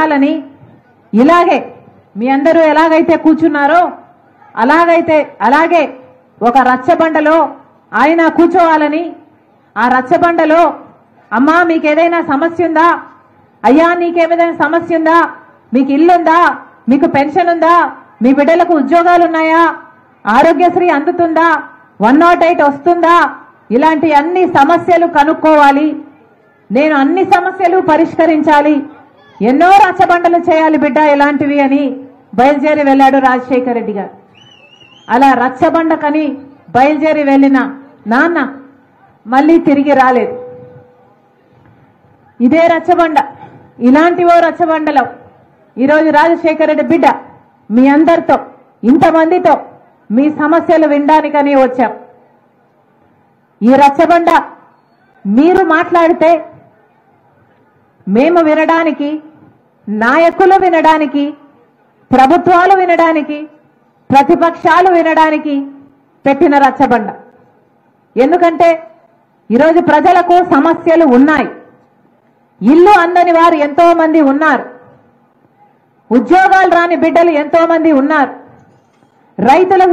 వినాలని ఇలాగే మీ అందరూ ఎలాగైతే కూర్చున్నారో అలాగే ఒక రచ్చబండలో ఆయన కూర్చోవాలని, ఆ రచ్చబండలో అమ్మా మీకు ఏదైనా సమస్య ఉందా, అయ్యా నీకేమైనా సమస్య ఉందా, మీకు ఇల్లుందా, మీకు పెన్షన్ ఉందా, మీ బిడ్డలకు ఉద్యోగాలు ఉన్నాయా, ఆరోగ్యశ్రీ అందుతుందా, 108 వస్తుందా, ఇలాంటి అన్ని సమస్యలు కనుక్కోవాలి, నేను అన్ని సమస్యలు పరిష్కరించాలి, ఎన్నో రచ్చబండలు చేయాలి బిడ్డ ఇలాంటివి అని బయలుదేరి వెళ్ళాడు రాజశేఖర రెడ్డి గారు. అలా రచ్చబండకని బయలుదేరి వెళ్ళిన నాన్న మళ్ళీ తిరిగి రాలేదు. ఇదే రచ్చబండ, ఇలాంటి ఓ రచ్చబండలో ఈరోజు రాజశేఖర రెడ్డి బిడ్డ మీ అందరితో ఇంతమందితో మీ సమస్యలు వినడానికని వచ్చాం. ఈ రచ్చబండ మీరు మాట్లాడితే మేము వినడానికి, నాయకులు వినడానికి, ప్రభుత్వాలు వినడానికి, ప్రతిపక్షాలు వినడానికి పెట్టిన రచ్చబండ. ఎందుకంటే ఈరోజు ప్రజలకు సమస్యలు ఉన్నాయి, ఇల్లు అందని వారు ఎంతో మంది ఉన్నారు, ఉద్యోగాలు రాని బిడ్డలు ఎంతో మంది ఉన్నారు, రైతులకు